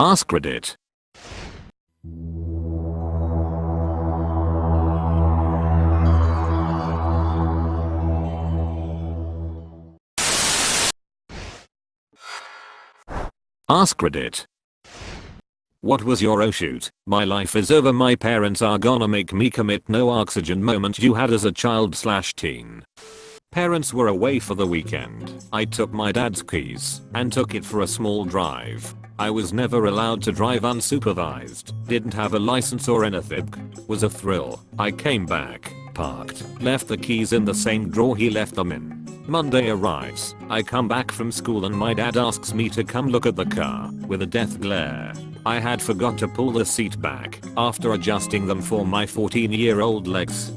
AskReddit. AskReddit. What was your oh shoot, my life is over, my parents are gonna make me commit no oxygen moment you had as a child/teen. Parents were away for the weekend. I took my dad's keys and took it for a small drive. I was never allowed to drive unsupervised, didn't have a license or anything. Was a thrill. I came back, parked, left the keys in the same drawer he left them in. Monday arrives. I come back from school and my dad asks me to come look at the car with a death glare. I had forgot to pull the seat back after adjusting them for my 14-year-old legs.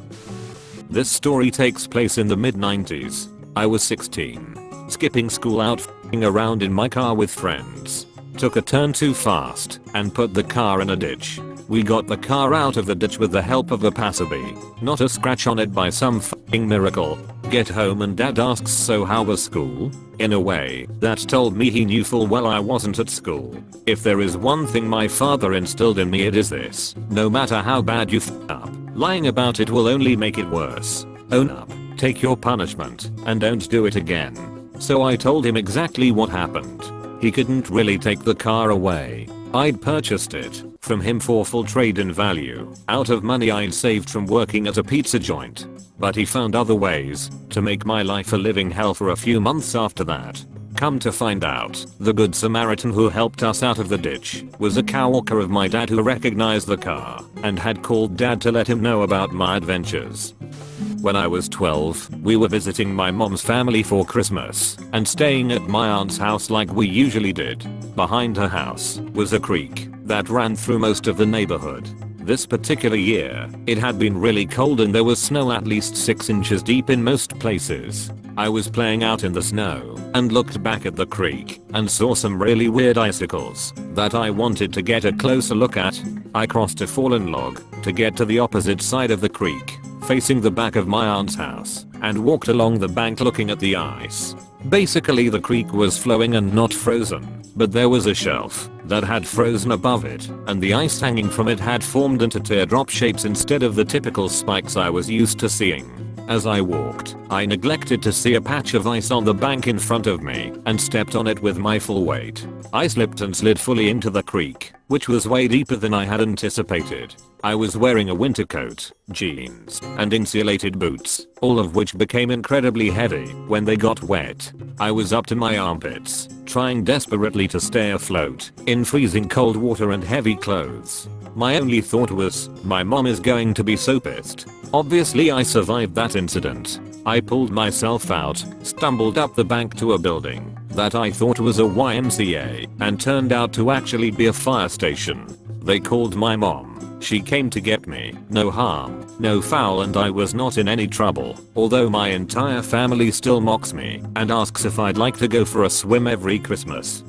This story takes place in the mid-90s. I was 16, skipping school out f***ing around in my car with friends. Took a turn too fast and put the car in a ditch. We got the car out of the ditch with the help of a passerby. Not a scratch on it by some f***ing miracle. Get home and dad asks, so how was school? In a way that told me he knew full well I wasn't at school. If there is one thing my father instilled in me, it is this: no matter how bad you f*** up, lying about it will only make it worse. Own up, take your punishment, and don't do it again. So I told him exactly what happened. He couldn't really take the car away. I'd purchased it from him for full trade-in value out of money I'd saved from working at a pizza joint. But he found other ways to make my life a living hell for a few months after that. Come to find out, the good Samaritan who helped us out of the ditch was a coworker of my dad who recognized the car and had called dad to let him know about my adventures. When I was 12, we were visiting my mom's family for Christmas and staying at my aunt's house like we usually did. Behind her house was a creek that ran through most of the neighborhood. This particular year, it had been really cold and there was snow at least 6 inches deep in most places. I was playing out in the snow and looked back at the creek and saw some really weird icicles that I wanted to get a closer look at. I crossed a fallen log to get to the opposite side of the creek, facing the back of my aunt's house, and walked along the bank looking at the ice. Basically the creek was flowing and not frozen, but there was a shelf that had frozen above it, and the ice hanging from it had formed into teardrop shapes instead of the typical spikes I was used to seeing. As I walked, I neglected to see a patch of ice on the bank in front of me and stepped on it with my full weight. I slipped and slid fully into the creek, which was way deeper than I had anticipated. I was wearing a winter coat, jeans, and insulated boots, all of which became incredibly heavy when they got wet. I was up to my armpits, trying desperately to stay afloat in freezing cold water and heavy clothes. My only thought was, my mom is going to be so pissed. Obviously I survived that incident. I pulled myself out, stumbled up the bank to a building that I thought was a YMCA and turned out to actually be a fire station. They called my mom. She came to get me. No harm, no foul, and I was not in any trouble, although my entire family still mocks me and asks if I'd like to go for a swim every Christmas.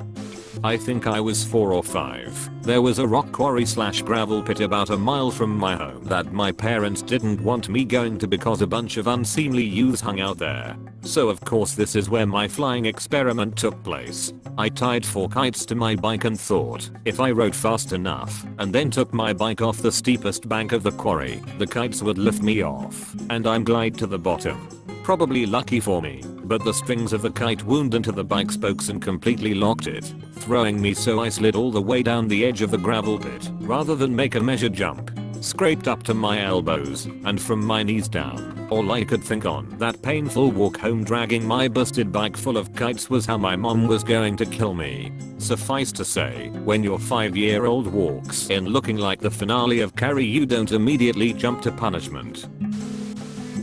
I think I was 4 or 5. There was a rock quarry / gravel pit about a mile from my home that my parents didn't want me going to because a bunch of unseemly youths hung out there. So of course this is where my flying experiment took place. I tied 4 kites to my bike and thought, if I rode fast enough and then took my bike off the steepest bank of the quarry, the kites would lift me off and I'd glide to the bottom. Probably lucky for me, but the strings of the kite wound into the bike spokes and completely locked it, throwing me so I slid all the way down the edge of the gravel pit rather than make a measured jump. Scraped up to my elbows and from my knees down. All I could think on that painful walk home dragging my busted bike full of kites was how my mom was going to kill me. Suffice to say, when your 5-year-old walks in looking like the finale of Carrie, you don't immediately jump to punishment.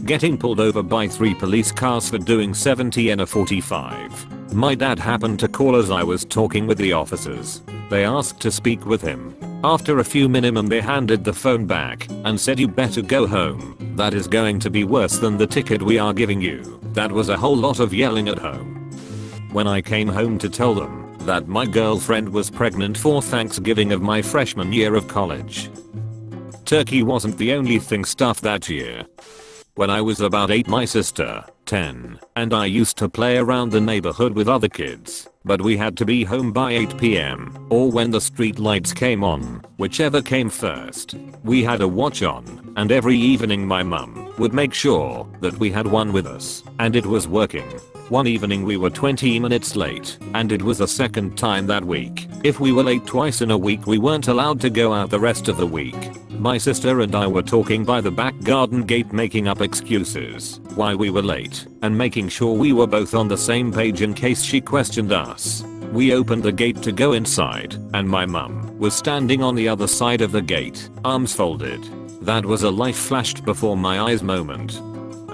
Getting pulled over by 3 police cars for doing 70 in a 45. My dad happened to call as I was talking with the officers. They asked to speak with him. After a few minimum they handed the phone back and said, you better go home. That is going to be worse than the ticket we are giving you. That was a whole lot of yelling at home. When I came home to tell them that my girlfriend was pregnant for Thanksgiving of my freshman year of college. Turkey wasn't the only thing stuffed that year. When I was about 8, my sister, 10, and I used to play around the neighborhood with other kids. but we had to be home by 8 p.m. or when the street lights came on, whichever came first. We had a watch on, and every evening my mum would make sure that we had one with us, and it was working. One evening we were 20 minutes late, and it was the second time that week. If we were late twice in a week, we weren't allowed to go out the rest of the week. My sister and I were talking by the back garden gate, making up excuses why we were late and making sure we were both on the same page in case she questioned us. We opened the gate to go inside, and my mum was standing on the other side of the gate, arms folded. That was a life flashed before my eyes moment.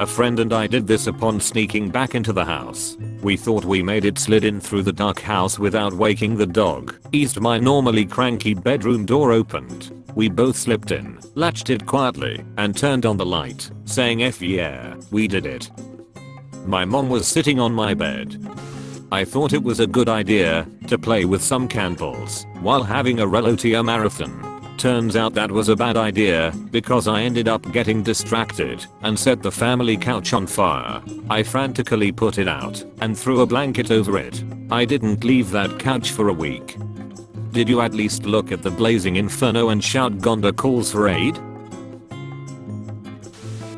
A friend and I did this upon sneaking back into the house. We thought we made it, slid in through the dark house without waking the dog, eased my normally cranky bedroom door opened. We both slipped in, latched it quietly, and turned on the light, saying F yeah, we did it. My mom was sitting on my bed. I thought it was a good idea to play with some candles while having a Relotia marathon. Turns out that was a bad idea because I ended up getting distracted and set the family couch on fire. I frantically put it out and threw a blanket over it. I didn't leave that couch for a week. Did you at least look at the blazing inferno and shout Gonda calls for aid?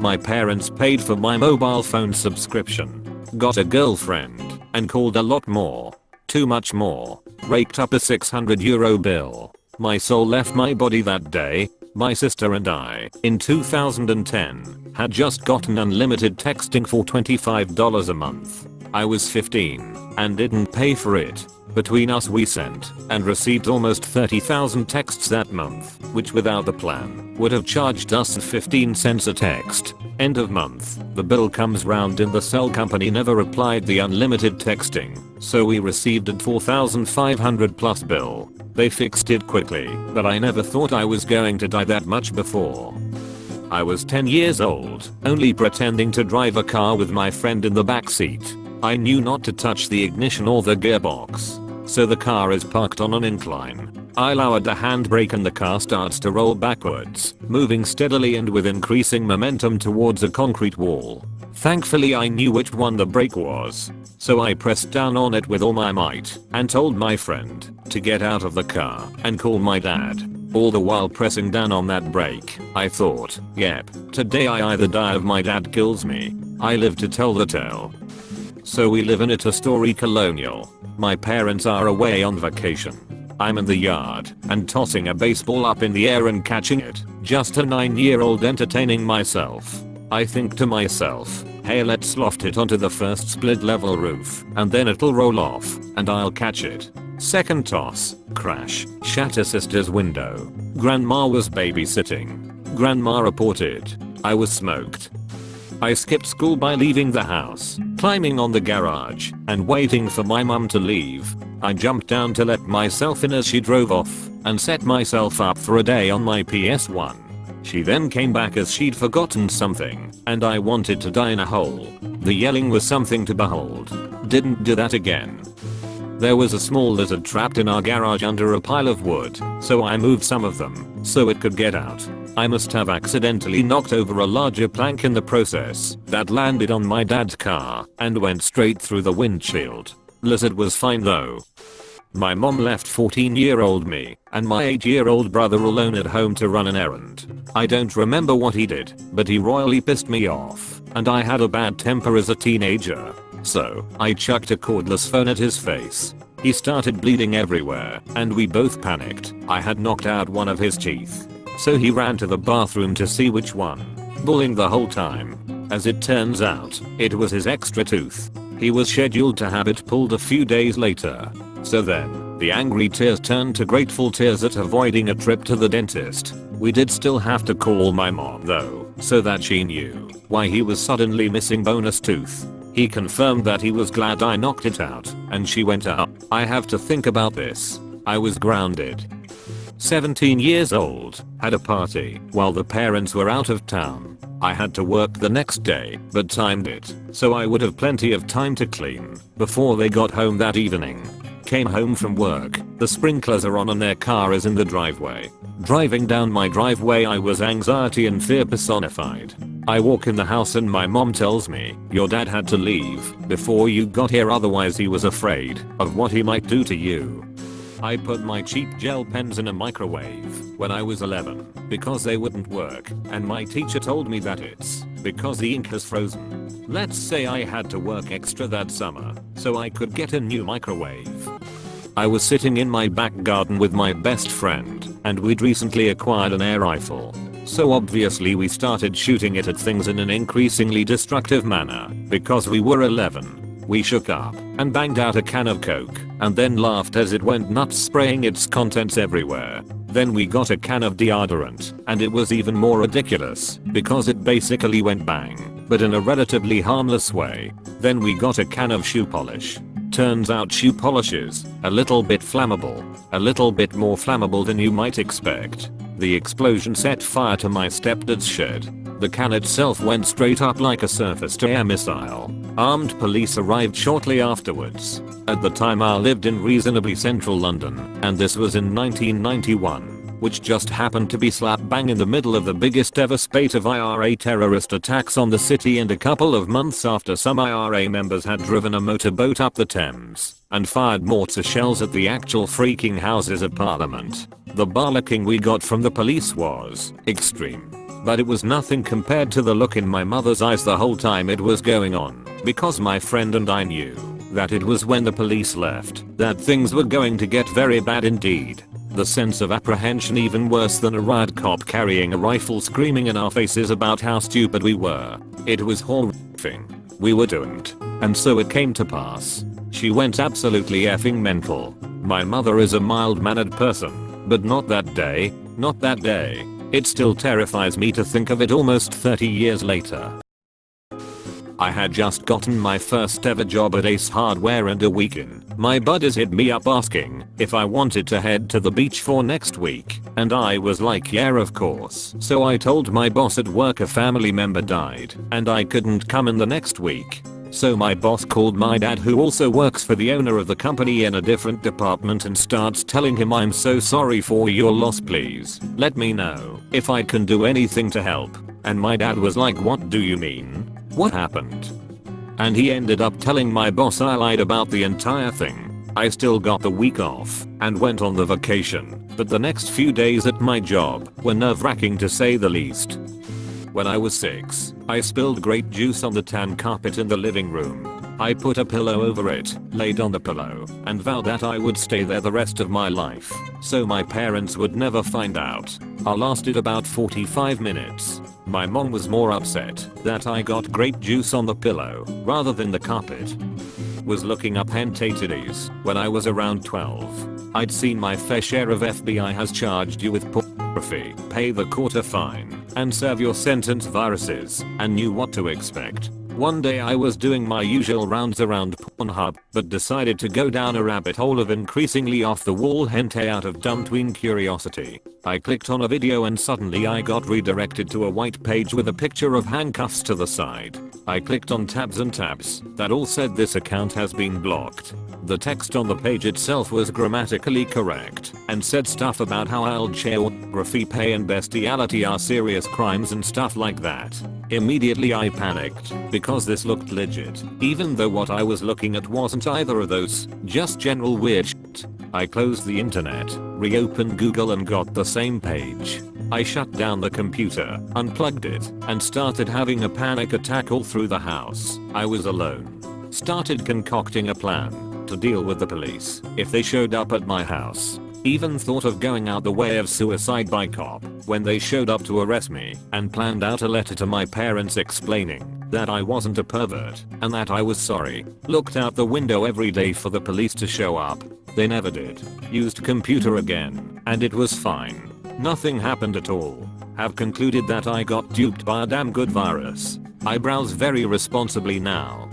My parents paid for my mobile phone subscription, got a girlfriend, and called a lot more. Too much more. Raked up a €600 bill. My soul left my body that day. My sister and I, in 2010, had just gotten unlimited texting for $25 a month. I was 15 and didn't pay for it. Between us we sent and received almost 30,000 texts that month, which without the plan would have charged us 15 cents a text. End of month, the bill comes round and the cell company never applied the unlimited texting, so we received a $4,500 plus bill. They fixed it quickly, but I never thought I was going to die that much before. I was 10 years old, only pretending to drive a car with my friend in the back seat. I knew not to touch the ignition or the gearbox, so the car is parked on an incline. I lowered the handbrake and the car starts to roll backwards, moving steadily and with increasing momentum towards a concrete wall. Thankfully I knew which one the brake was, so I pressed down on it with all my might and told my friend to get out of the car and call my dad. All the while pressing down on that brake, I thought, yep, today I either die or my dad kills me. I live to tell the tale. So we live in a story colonial. My parents are away on vacation. I'm in the yard and tossing a baseball up in the air and catching it, just a 9-year-old entertaining myself. I think to myself, hey, let's loft it onto the first split level roof and then it'll roll off and I'll catch it. Second toss, crash, shatter sister's window. Grandma was babysitting. Grandma reported I was smoked. I skipped school by leaving the house, climbing on the garage, and waiting for my mum to leave. I jumped down to let myself in as she drove off, and set myself up for a day on my PS1. She then came back as she'd forgotten something, and I wanted to die in a hole. The yelling was something to behold. Didn't do that again. There was a small lizard trapped in our garage under a pile of wood, so I moved some of them, so it could get out. I must have accidentally knocked over a larger plank in the process that landed on my dad's car and went straight through the windshield. Lizard was fine though. My mom left 14-year-old me and my 8-year-old brother alone at home to run an errand. I don't remember what he did, but he royally pissed me off, and I had a bad temper as a teenager. So, I chucked a cordless phone at his face. He started bleeding everywhere, and we both panicked. I had knocked out one of his teeth. So he ran to the bathroom to see which one, bawling the whole time. As it turns out, it was his extra tooth. He was scheduled to have it pulled a few days later. So then, the angry tears turned to grateful tears at avoiding a trip to the dentist. We did still have to call my mom though, so that she knew why he was suddenly missing bonus tooth. He confirmed that he was glad I knocked it out, and she went up. I have to think about this. I was grounded. 17 years old, had a party while the parents were out of town. I had to work the next day, but timed it so I would have plenty of time to clean before they got home that evening. Came home from work, the sprinklers are on and their car is in the driveway. Driving down my driveway I was anxiety and fear personified. I walk in the house and my mom tells me, your dad had to leave before you got here, otherwise he was afraid of what he might do to you. I put my cheap gel pens in a microwave when I was 11 because they wouldn't work, and my teacher told me that it's because the ink has frozen. Let's say I had to work extra that summer so I could get a new microwave. I was sitting in my back garden with my best friend and we'd recently acquired an air rifle. So obviously we started shooting it at things in an increasingly destructive manner because we were 11. We shook up and banged out a can of Coke and then laughed as it went nuts, spraying its contents everywhere. Then we got a can of deodorant and it was even more ridiculous because it basically went bang, but in a relatively harmless way. Then we got a can of shoe polish. Turns out shoe polish is a little bit flammable, a little bit more flammable than you might expect. The explosion set fire to my stepdad's shed. The can itself went straight up like a surface-to-air missile. Armed police arrived shortly afterwards. At the time I lived in reasonably central London, and this was in 1991, which just happened to be slap bang in the middle of the biggest ever spate of IRA terrorist attacks on the city, and a couple of months after some IRA members had driven a motorboat up the Thames and fired mortar shells at the actual freaking Houses of Parliament. The bollocking we got from the police was extreme. But it was nothing compared to the look in my mother's eyes the whole time it was going on, because my friend and I knew that it was when the police left that things were going to get very bad indeed. The sense of apprehension, even worse than a riot cop carrying a rifle screaming in our faces about how stupid we were. It was horrifying. We were doomed. And so it came to pass. She went absolutely effing mental. My mother is a mild-mannered person, but not that day, not that day. It still terrifies me to think of it almost 30 years later. I had just gotten my first ever job at Ace Hardware, and a week in, my buddies hit me up asking if I wanted to head to the beach for next week, and I was like, yeah, of course. So I told my boss at work a family member died and I couldn't come in the next week. So my boss called my dad, who also works for the owner of the company in a different department, and starts telling him, I'm so sorry for your loss, please let me know if I can do anything to help. And my dad was like, what do you mean? What happened? And he ended up telling my boss I lied about the entire thing. I still got the week off and went on the vacation, but the next few days at my job were nerve-wracking to say the least. When I was 6, I spilled grape juice on the tan carpet in the living room. I put a pillow over it, laid on the pillow, and vowed that I would stay there the rest of my life, so my parents would never find out. I lasted about 45 minutes. My mom was more upset that I got grape juice on the pillow rather than the carpet. Was looking up hentai titties when I was around 12. I'd seen my fair share of FBI has charged you with pornography, pay the court a fine, and serve your sentence viruses, and knew what to expect. One day I was doing my usual rounds around Pornhub, but decided to go down a rabbit hole of increasingly off-the-wall hentai out of dumb tween curiosity. I clicked on a video and suddenly I got redirected to a white page with a picture of handcuffs to the side. I clicked on tabs and tabs that all said this account has been blocked. The text on the page itself was grammatically correct and said stuff about how child pornography, pay, and bestiality are serious crimes and stuff like that. Immediately I panicked because this looked legit, even though what I was looking at wasn't either of those, just general weird shit. I closed the internet, reopened Google, and got the same page. I shut down the computer, unplugged it, and started having a panic attack all through the house. I was alone. Started concocting a plan to deal with the police if they showed up at my house. Even thought of going out the way of suicide by cop when they showed up to arrest me, and planned out a letter to my parents explaining that I wasn't a pervert and that I was sorry. Looked out the window every day for the police to show up. They never did. Used computer again, and it was fine. Nothing happened at all. Have concluded that I got duped by a damn good virus. I browse very responsibly now.